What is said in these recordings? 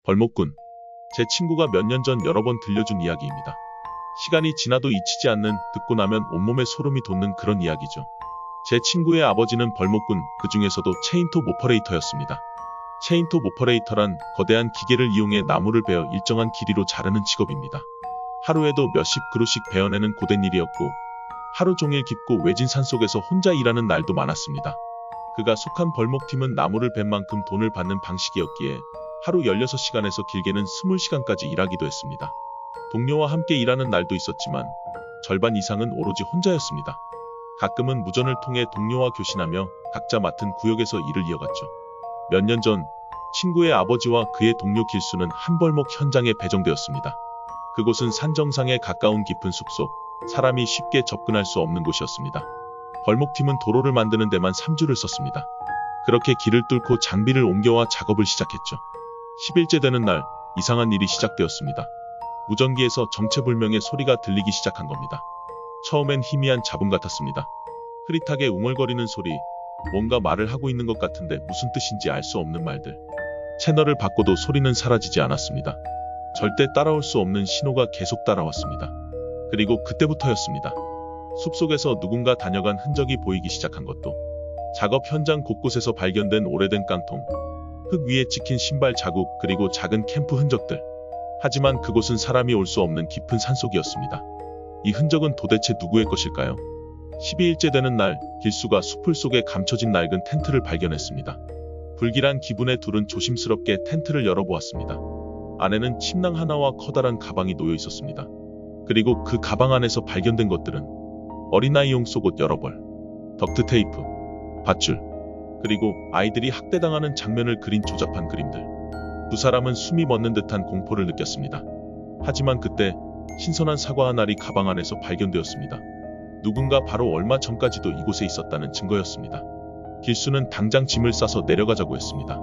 벌목꾼. 제 친구가 몇 년 전 여러 번 들려준 이야기입니다. 시간이 지나도 잊히지 않는, 듣고 나면 온몸에 소름이 돋는 그런 이야기죠. 제 친구의 아버지는 벌목꾼, 그 중에서도 체인톱 오퍼레이터였습니다. 체인톱 오퍼레이터란 거대한 기계를 이용해 나무를 베어 일정한 길이로 자르는 직업입니다. 하루에도 몇십 그루씩 베어내는 고된 일이었고, 하루 종일 깊고 외진 산속에서 혼자 일하는 날도 많았습니다. 그가 속한 벌목팀은 나무를 벤 만큼 돈을 받는 방식이었기에 하루 16시간에서 길게는 20시간까지 일하기도 했습니다. 동료와 함께 일하는 날도 있었지만 절반 이상은 오로지 혼자였습니다. 가끔은 무전을 통해 동료와 교신하며 각자 맡은 구역에서 일을 이어갔죠. 몇 년 전 친구의 아버지와 그의 동료 길수는 한 벌목 현장에 배정되었습니다. 그곳은 산 정상에 가까운 깊은 숲속, 사람이 쉽게 접근할 수 없는 곳이었습니다. 벌목팀은 도로를 만드는 데만 3주를 썼습니다. 그렇게 길을 뚫고 장비를 옮겨와 작업을 시작했죠. 10일째 되는 날, 이상한 일이 시작되었습니다. 무전기에서 정체불명의 소리가 들리기 시작한 겁니다. 처음엔 희미한 잡음 같았습니다. 흐릿하게 웅얼거리는 소리, 뭔가 말을 하고 있는 것 같은데 무슨 뜻인지 알 수 없는 말들. 채널을 바꿔도 소리는 사라지지 않았습니다. 절대 따라올 수 없는 신호가 계속 따라왔습니다. 그리고 그때부터였습니다. 숲속에서 누군가 다녀간 흔적이 보이기 시작한 것도, 작업 현장 곳곳에서 발견된 오래된 깡통, 흙 위에 찍힌 신발 자국, 그리고 작은 캠프 흔적들. 하지만 그곳은 사람이 올 수 없는 깊은 산속이었습니다. 이 흔적은 도대체 누구의 것일까요? 12일째 되는 날, 길수가 숲풀 속에 감춰진 낡은 텐트를 발견했습니다. 불길한 기분에 둘은 조심스럽게 텐트를 열어보았습니다. 안에는 침낭 하나와 커다란 가방이 놓여 있었습니다. 그리고 그 가방 안에서 발견된 것들은 어린아이용 속옷 여러 벌, 덕트테이프, 밧줄, 그리고 아이들이 학대당하는 장면을 그린 조잡한 그림들. 두 사람은 숨이 멎는 듯한 공포를 느꼈습니다. 하지만 그때 신선한 사과 한 알이 가방 안에서 발견되었습니다. 누군가 바로 얼마 전까지도 이곳에 있었다는 증거였습니다. 길수는 당장 짐을 싸서 내려가자고 했습니다.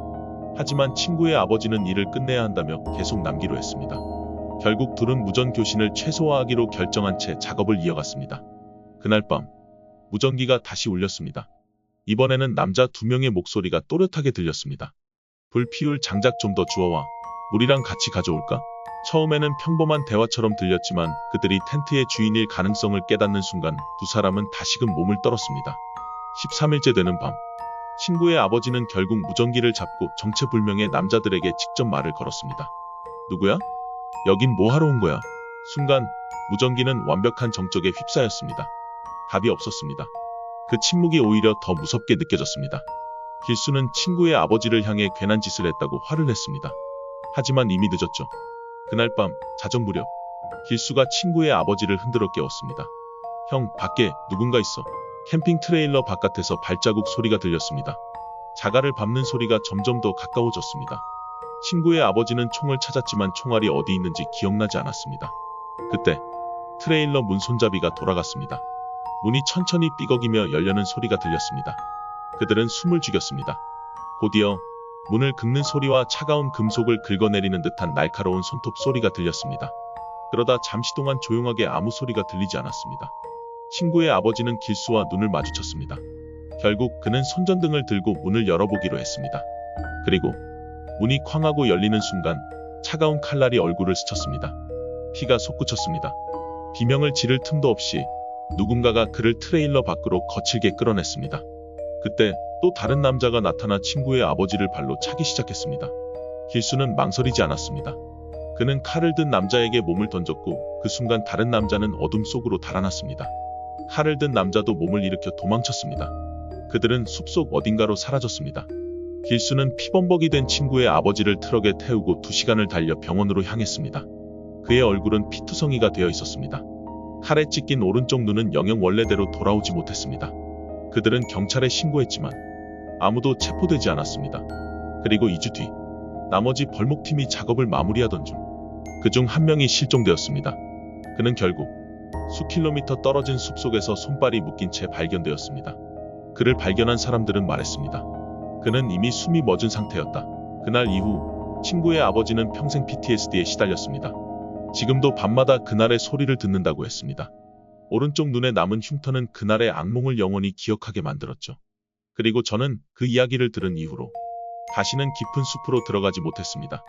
하지만 친구의 아버지는 일을 끝내야 한다며 계속 남기로 했습니다. 결국 둘은 무전 교신을 최소화하기로 결정한 채 작업을 이어갔습니다. 그날 밤, 무전기가 다시 울렸습니다. 이번에는 남자 2명의 목소리가 또렷하게 들렸습니다. 불 피울 장작 좀 더 주워와. 물이랑 같이 가져올까? 처음에는 평범한 대화처럼 들렸지만 그들이 텐트의 주인일 가능성을 깨닫는 순간 두 사람은 다시금 몸을 떨었습니다. 13일째 되는 밤, 친구의 아버지는 결국 무전기를 잡고 정체불명의 남자들에게 직접 말을 걸었습니다. 누구야? 여긴 뭐 하러 온 거야? 순간 무전기는 완벽한 정적에 휩싸였습니다. 답이 없었습니다. 그 침묵이 오히려 더 무섭게 느껴졌습니다. 길수는 친구의 아버지를 향해 괜한 짓을 했다고 화를 냈습니다. 하지만 이미 늦었죠. 그날 밤 자정 무렵, 길수가 친구의 아버지를 흔들어 깨웠습니다. 형, 밖에 누군가 있어. 캠핑 트레일러 바깥에서 발자국 소리가 들렸습니다. 자갈을 밟는 소리가 점점 더 가까워졌습니다. 친구의 아버지는 총을 찾았지만 총알이 어디 있는지 기억나지 않았습니다. 그때 트레일러 문 손잡이가 돌아갔습니다. 문이 천천히 삐걱이며 열려는 소리가 들렸습니다. 그들은 숨을 죽였습니다. 곧이어 문을 긁는 소리와 차가운 금속을 긁어내리는 듯한 날카로운 손톱 소리가 들렸습니다. 그러다 잠시 동안 조용하게 아무 소리가 들리지 않았습니다. 친구의 아버지는 길수와 눈을 마주쳤습니다. 결국 그는 손전등을 들고 문을 열어보기로 했습니다. 그리고 문이 쾅 하고 열리는 순간 차가운 칼날이 얼굴을 스쳤습니다. 피가 솟구쳤습니다. 비명을 지를 틈도 없이 누군가가 그를 트레일러 밖으로 거칠게 끌어냈습니다. 그때 또 다른 남자가 나타나 친구의 아버지를 발로 차기 시작했습니다. 길수는 망설이지 않았습니다. 그는 칼을 든 남자에게 몸을 던졌고 그 순간 다른 남자는 어둠 속으로 달아났습니다. 칼을 든 남자도 몸을 일으켜 도망쳤습니다. 그들은 숲속 어딘가로 사라졌습니다. 길수는 피범벅이 된 친구의 아버지를 트럭에 태우고 2시간을 달려 병원으로 향했습니다. 그의 얼굴은 피투성이가 되어 있었습니다. 칼에 찢긴 오른쪽 눈은 영영 원래대로 돌아오지 못했습니다. 그들은 경찰에 신고했지만 아무도 체포되지 않았습니다. 그리고 2주 뒤, 나머지 벌목팀이 작업을 마무리하던 중 그중 한 명이 실종되었습니다. 그는 결국 수킬로미터 떨어진 숲속에서 손발이 묶인 채 발견되었습니다. 그를 발견한 사람들은 말했습니다. 그는 이미 숨이 멎은 상태였다. 그날 이후 친구의 아버지는 평생 PTSD에 시달렸습니다. 지금도 밤마다 그날의 소리를 듣는다고 했습니다. 오른쪽 눈에 남은 흉터는 그날의 악몽을 영원히 기억하게 만들었죠. 그리고 저는 그 이야기를 들은 이후로 다시는 깊은 숲으로 들어가지 못했습니다.